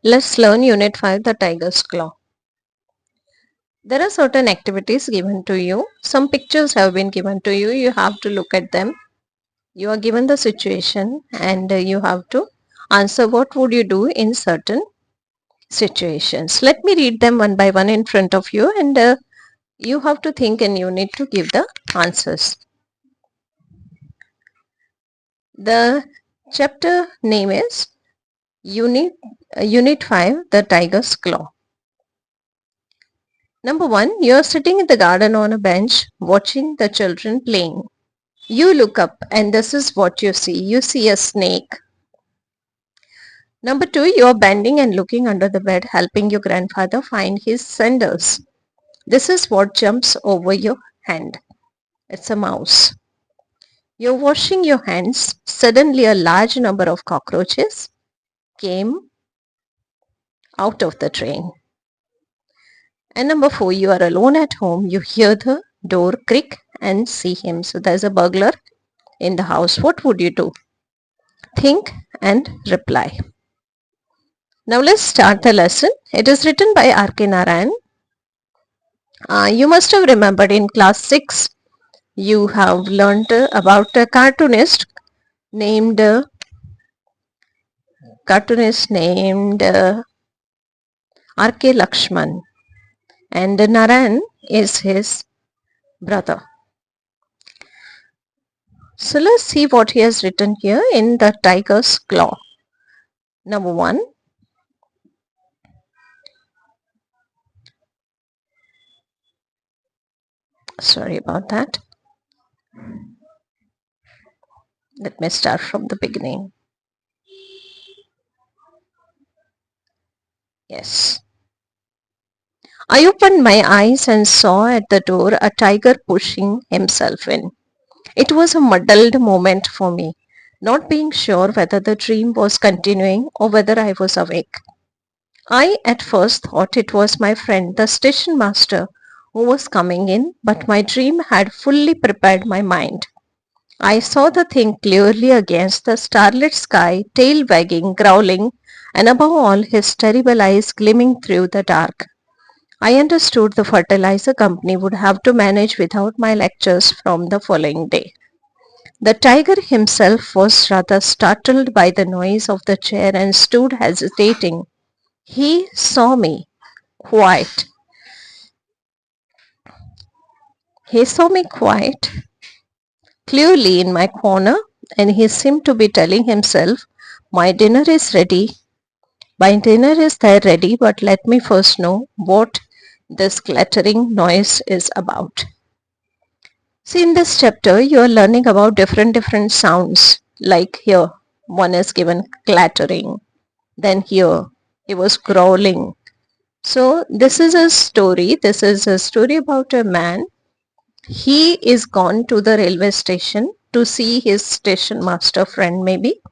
Let's learn Unit 5, the Tiger's Claw. There are certain activities given to you. Some pictures have been given to you. You have to look at them. You are given the situation and you have to answer what would you do in certain situations. Let me read them one by one in front of you, and you have to think and you need to give the answers. The chapter name is Unit 5, the Tiger's Claw. Number 1, you are sitting in the garden on a bench watching the children playing. You look up and this is what you see. You see a snake. Number 2, you are bending and looking under the bed helping your grandfather find his sandals. This is what jumps over your hand. It's a mouse. You're washing your hands. Suddenly a large number of cockroaches came out of the drain. And number 4, you are alone at home. You hear the door creak and see him. So there's a burglar in the house. What would you do? Think and reply. Now let's start the lesson. It is written by R.K. Narayan. You must have remembered in class 6, you have learnt about a cartoonist named R.K. Lakshman, and Narayan is his brother. So let's see what he has written here in the Tiger's Claw. Number 1. Sorry about that. Let me start from the beginning. Yes. I opened my eyes and saw at the door a tiger pushing himself in. It was a muddled moment for me, not being sure whether the dream was continuing or whether I was awake. I at first thought it was my friend, the station master, who was coming in, but my dream had fully prepared my mind. I saw the thing clearly against the starlit sky, tail wagging, growling, and above all his terrible eyes gleaming through the dark. I understood the fertilizer company would have to manage without my lectures from the following day. The tiger himself was rather startled by the noise of the chair and stood hesitating. He saw me quite. He saw me quite clearly in my corner, and he seemed to be telling himself, My dinner is there ready, but let me first know what this clattering noise is about. See, in this chapter, you are learning about different sounds. Like here, one is given clattering. Then here, he was growling. So this is a story. This is a story about a man. He is gone to the railway station to see his station master friend maybe.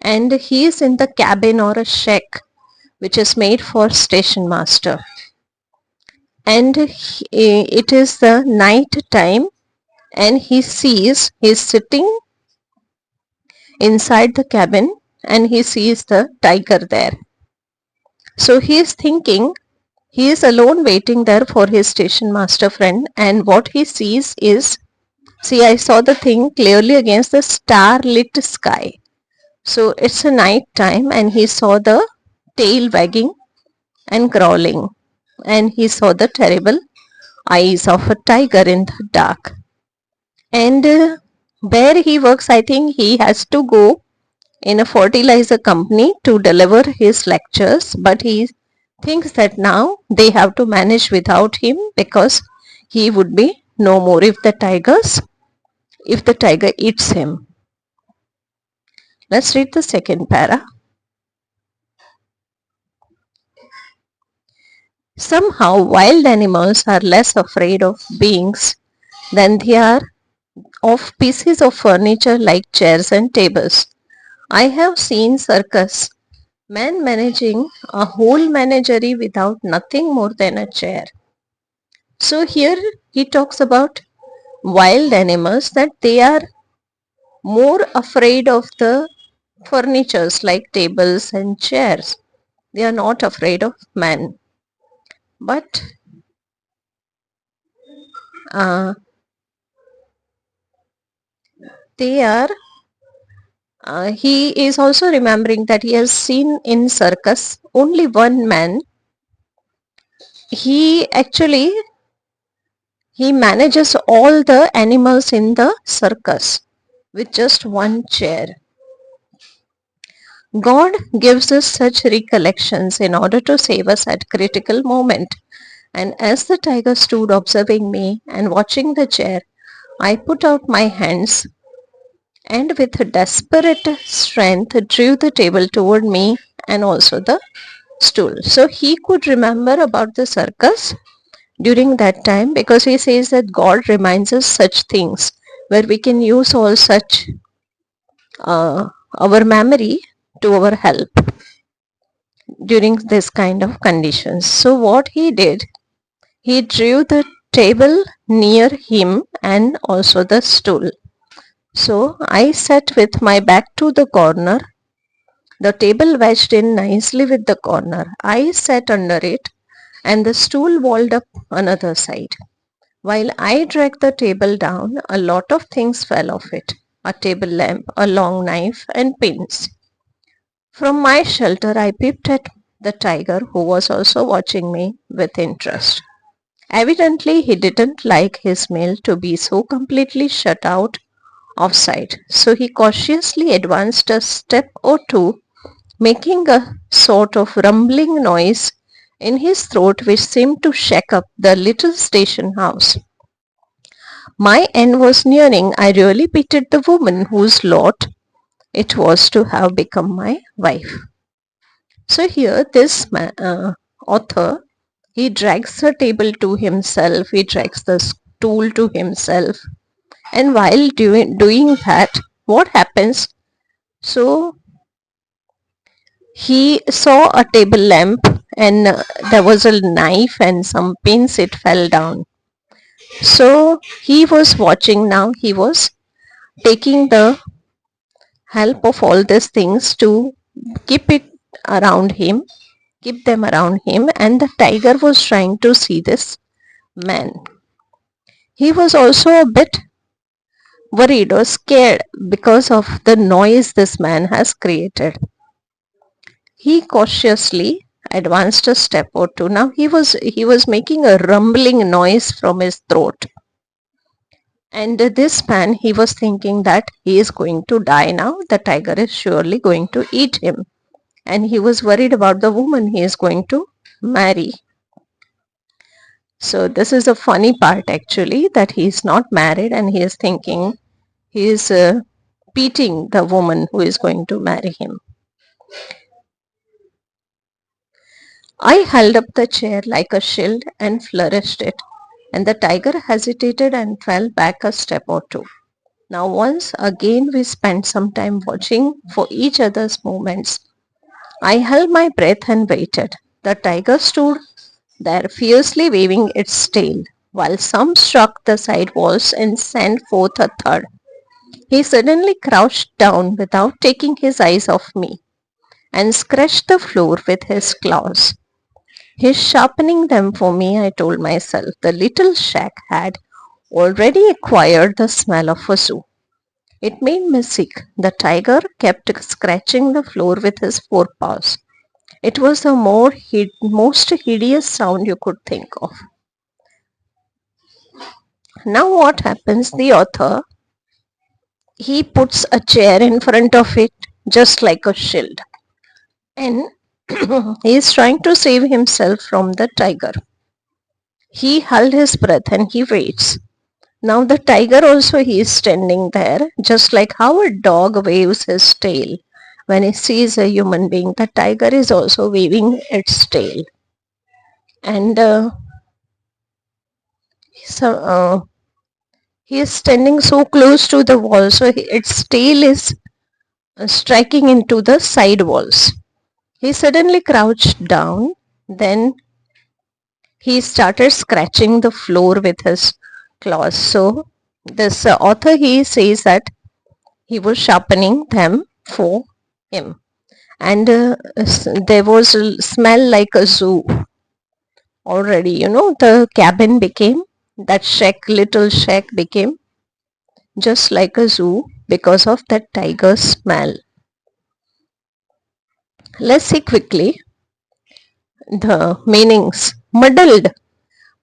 And he is in the cabin or a shack which is made for station master. And it is the night time, and he's sitting inside the cabin and he sees the tiger there. So he is thinking, he is alone waiting there for his station master friend, and what he sees is, see, I saw the thing clearly against the starlit sky. So it's a night time and he saw the tail wagging and growling, and he saw the terrible eyes of a tiger in the dark. And where he works, I think he has to go in a fertilizer company to deliver his lectures, but he thinks that now they have to manage without him because he would be no more if the tiger eats him. Let's read the second para. Somehow wild animals are less afraid of beings than they are of pieces of furniture like chairs and tables. I have seen circus men managing a whole menagerie without nothing more than a chair. So here he talks about wild animals, that they are more afraid of the furnitures like tables and chairs. They are not afraid of man. But uh, they are he is also remembering that he has seen in circus only one man. He manages all the animals in the circus with just one chair. God gives us such recollections in order to save us at critical moment. And as the tiger stood observing me and watching the chair, I put out my hands and with desperate strength drew the table toward me and also the stool. So he could remember about the circus during that time, because he says that God reminds us such things where we can use all such our memory to our help during this kind of conditions. So what he did, he drew the table near him and also the stool. So I sat with my back to the corner, the table wedged in nicely with the corner. I sat under it and the stool walled up another side. While I dragged the table down, a lot of things fell off it: a table lamp, a long knife, and pins. From my shelter, I peeped at the tiger, who was also watching me with interest. Evidently, he didn't like his meal to be so completely shut out of sight, so he cautiously advanced a step or two, making a sort of rumbling noise in his throat which seemed to shake up the little station house. My end was nearing. I really pitied the woman whose lot it was to have become my wife. So here this author, he drags the table to himself, he drags the stool to himself, and while doing that, what happens? So he saw a table lamp and there was a knife and some pins, it fell down. So he was watching now, he was taking the help of all these things to keep it around him, keep them around him, and the tiger was trying to see this man. He was also a bit worried or scared because of the noise this man has created. He cautiously advanced a step or two. Now he was making a rumbling noise from his throat. And this man, he was thinking that he is going to die now. The tiger is surely going to eat him. And he was worried about the woman he is going to marry. So this is a funny part actually, that he is not married and he is thinking he is beating the woman who is going to marry him. I held up the chair like a shield and flourished it, and the tiger hesitated and fell back a step or two. Now once again we spent some time watching for each other's movements. I held my breath and waited. The tiger stood there fiercely waving its tail, while some struck the side walls and sent forth a thud. He suddenly crouched down without taking his eyes off me, and scratched the floor with his claws. He's sharpening them for me, I told myself. The little shack had already acquired the smell of a zoo. It made me sick. The tiger kept scratching the floor with his forepaws. It was the most hideous sound you could think of. Now what happens? The author, he puts a chair in front of it just like a shield. And he is trying to save himself from the tiger. He held his breath and he waits. Now the tiger also, he is standing there, just like how a dog waves his tail when it sees a human being. The tiger is also waving its tail. And he is standing so close to the wall, so its tail is striking into the side walls. He suddenly crouched down, then he started scratching the floor with his claws. So this author, he says that he was sharpening them for him. and there was a smell like a zoo already. The cabin became, that little shack became just like a zoo because of that tiger smell. Let's see quickly the meanings. Muddled.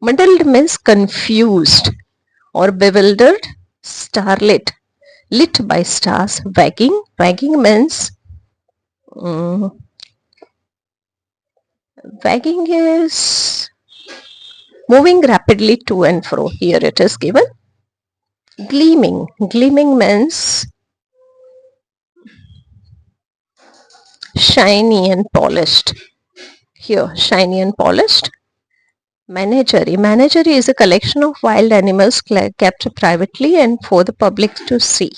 Muddled means confused or bewildered. Starlit. Lit by stars. Wagging. Wagging means mm, wagging is moving rapidly to and fro. Here it is given. Gleaming. Gleaming means shiny and polished. Here, shiny and polished. Menagerie. Menagerie is a collection of wild animals kept privately and for the public to see.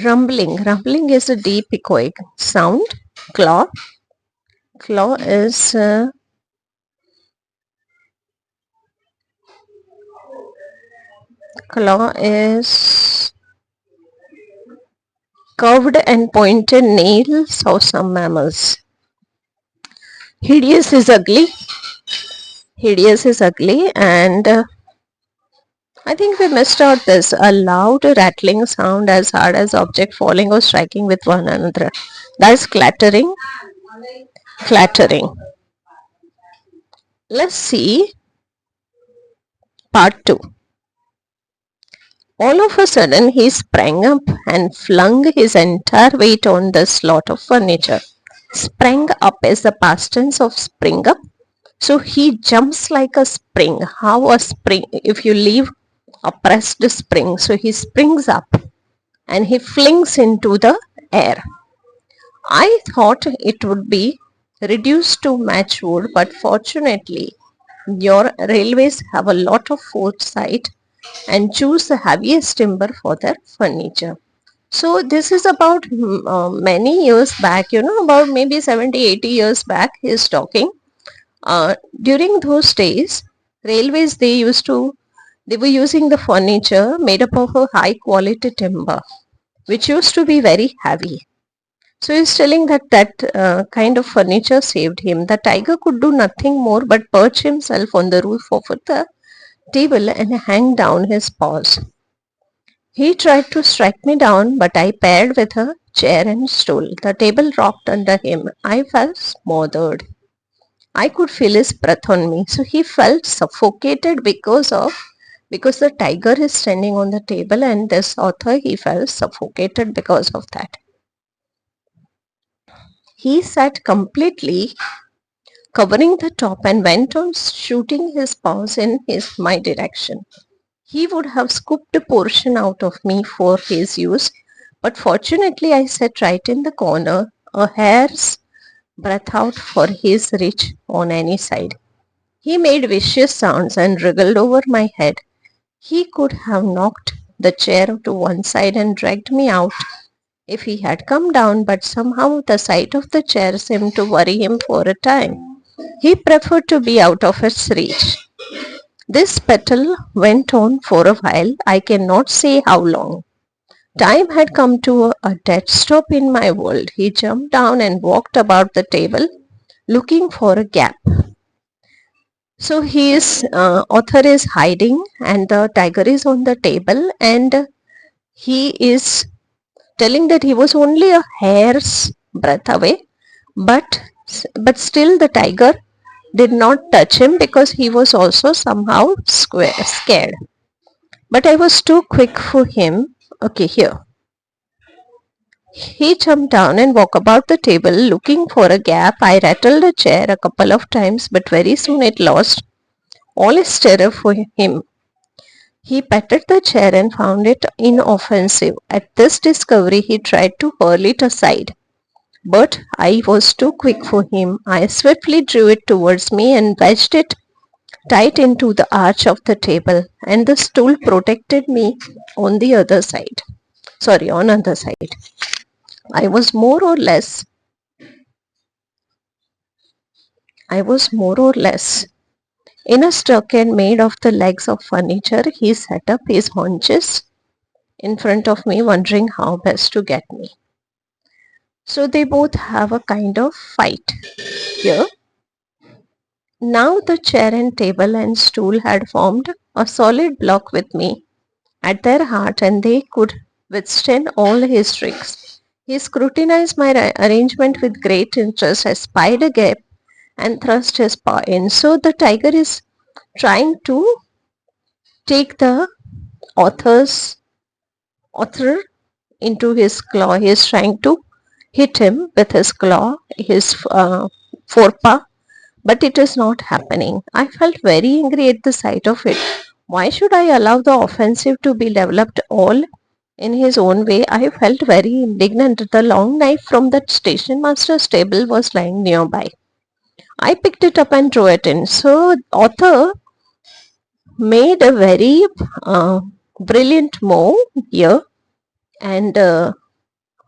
Rumbling. Rumbling is a deep echoic sound. Claw. Claw is curved and pointed nails of some mammals. Hideous is ugly. Hideous is ugly, and I think we missed out this. A loud rattling sound as hard as object falling or striking with one another. That's clattering. Clattering. Let's see part 2. All of a sudden he sprang up and flung his entire weight on this lot of furniture. Sprang up is the past tense of spring up. So he jumps like a spring. How a spring, if you leave a pressed spring. So he springs up and he flings into the air. I thought it would be reduced to matchwood, but fortunately your railways have a lot of foresight and choose the heaviest timber for their furniture. So this is about many years back, about maybe 70, 80 years back he is talking. During those days, railways, they were using the furniture made up of a high quality timber, which used to be very heavy. So he's telling that kind of furniture saved him. The tiger could do nothing more but perch himself on the roof of the table and hang down his paws. He tried to strike me down, but I paired with a chair and stool. The table rocked under him. I felt smothered. I could feel his breath on me. So he felt suffocated because the tiger is standing on the table, and this author, he felt suffocated because of that. He sat completely covering the top and went on shooting his paws in my direction. He would have scooped a portion out of me for his use, but fortunately I sat right in the corner, a hair's breadth out for his reach on any side. He made vicious sounds and wriggled over my head. He could have knocked the chair to one side and dragged me out if he had come down, but somehow the sight of the chair seemed to worry him for a time. He preferred to be out of its reach. This battle went on for a while, I cannot say how long. Time had come to a dead stop in my world. He jumped down and walked about the table, looking for a gap. So his author is hiding and the tiger is on the table, and he is telling that he was only a hair's breadth away, but still the tiger did not touch him because he was also somehow scared. But I was too quick for him. Okay, here. He jumped down and walked about the table looking for a gap. I rattled a chair a couple of times, but very soon it lost all its terror for him. He patted the chair and found it inoffensive. At this discovery, he tried to hurl it aside. But I was too quick for him. I swiftly drew it towards me and wedged it tight into the arch of the table, and the stool protected me on the other side. On other side. I was more or less in a stockade made of the legs of furniture. He set up his haunches in front of me, wondering how best to get me. So they both have a kind of fight here. Now the chair and table and stool had formed a solid block with me at their heart, and they could withstand all his tricks. He scrutinized my arrangement with great interest. I spied a gap and thrust his paw in. So the tiger is trying to take the author's author into his claw. He is trying to hit him with his claw, his forepaw, but it is not happening. I felt very angry at the sight of it. Why should I allow the offensive to be developed all in his own way? I felt very indignant. The long knife from the station master's table was lying nearby. I picked it up and threw it in. So, author made a very brilliant move here, and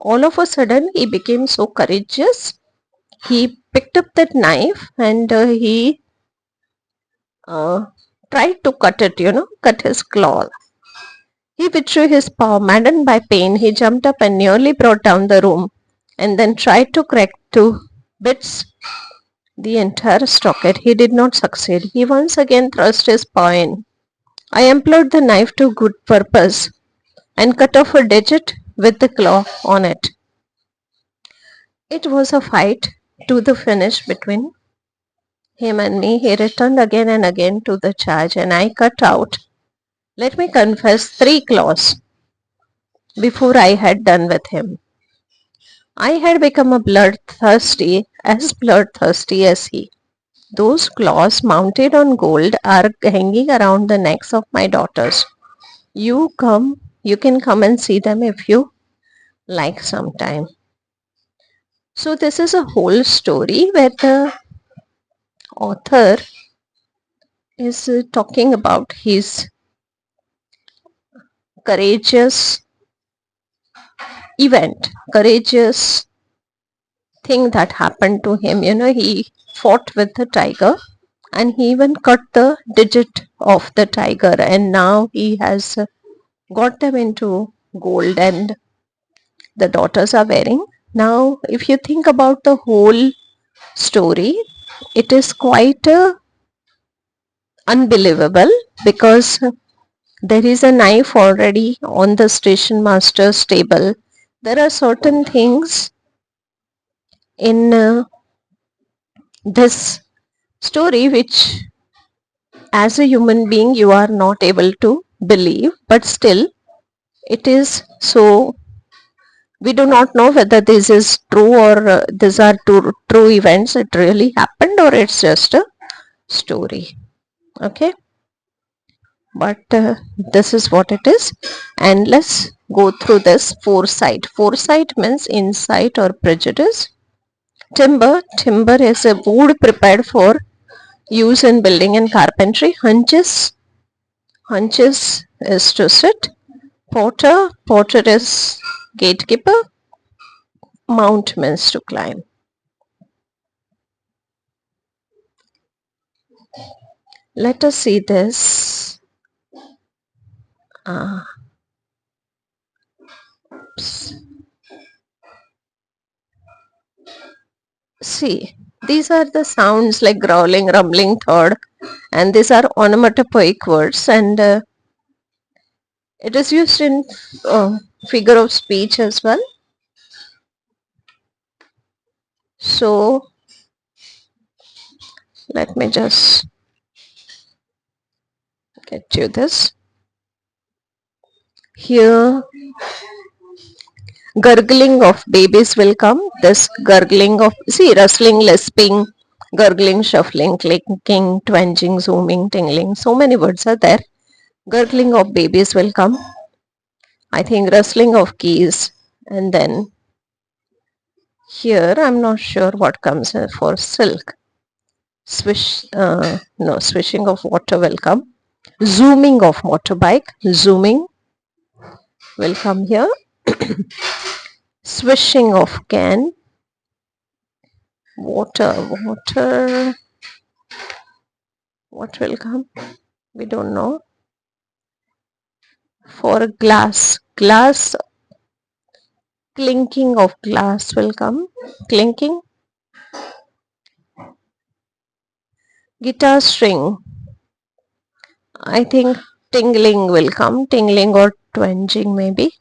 all of a sudden he became so courageous. He picked up that knife and he uh, tried to cut it, cut his claw. He withdrew his paw. Maddened by pain, he jumped up and nearly brought down the room, and then tried to crack to bits the entire stocket. He did not succeed. He once again thrust his paw in. I employed the knife to good purpose and cut off a digit with the claw on it. It was a fight to the finish between him and me. He returned again and again to the charge, and I cut out, let me confess, 3 claws before I had done with him. I had become as bloodthirsty as he. Those claws mounted on gold are hanging around the necks of my daughters. You can come and see them if you like sometime. So this is a whole story where the author is talking about his courageous courageous thing that happened to him. He fought with the tiger and he even cut the digit of the tiger, and now he has got them into gold and the daughters are wearing. Now, if you think about the whole story, it is quite unbelievable because there is a knife already on the station master's table. There are certain things in this story which, as a human being, you are not able to believe, but still, it is so. We do not know whether this is true or these are true events. It really happened or it's just a story. Okay, but this is what it is, and let's go through this. Foresight means insight or prejudice. Timber is a wood prepared for use in building and carpentry. Hunches is to sit. Porter is gatekeeper. Mount means to climb. Let us see this. See, these are the sounds like growling, rumbling, thud, and these are onomatopoeic words, and it is used in figure of speech as well. So, let me just get you this. Here, gurgling of babies will come. This gurgling of, see, rustling, lisping, gurgling, shuffling, clinking, twanging, zooming, tingling. So many words are there. Gurgling of babies will come. I think rustling of keys. And then here, I'm not sure what comes for silk. Swishing of water will come. Zooming of motorbike. Zooming will come here. Swishing of can. Water. What will come? We don't know. For glass. Clinking of glass will come. Clinking. Guitar string. I think tingling will come. Tingling or twanging maybe.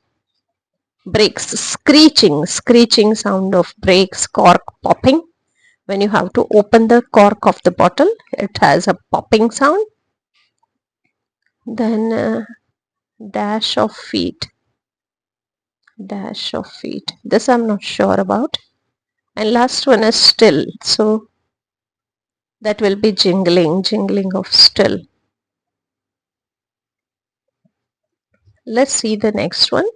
Brakes. Screeching. Screeching sound of brakes. Cork popping. When you have to open the cork of the bottle, it has a popping sound. Then dash of feet. Dash of feet. This I'm not sure about. And last one is still. So that will be jingling. Jingling of still. Let's see the next one.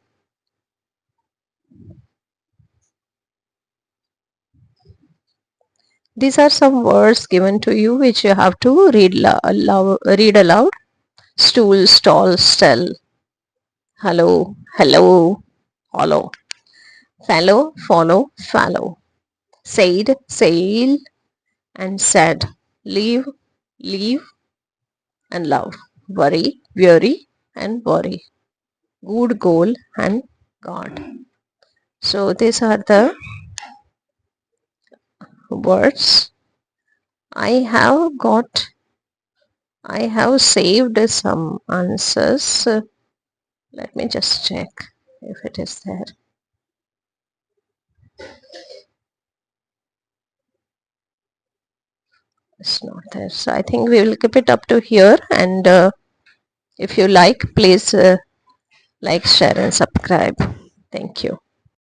These are some words given to you which you have to read aloud. Stool, stall, stell. Hello, hello, hollow. Fellow, follow, fallow. Said, sail, and said. Leave, leave, and love. Worry, weary, and worry. Good goal and God. So these are the words. I have saved some answers. Let me just check if it is there. It's not there. So I think we will keep it up to here. And if you like, please like, share, and subscribe. Thank you.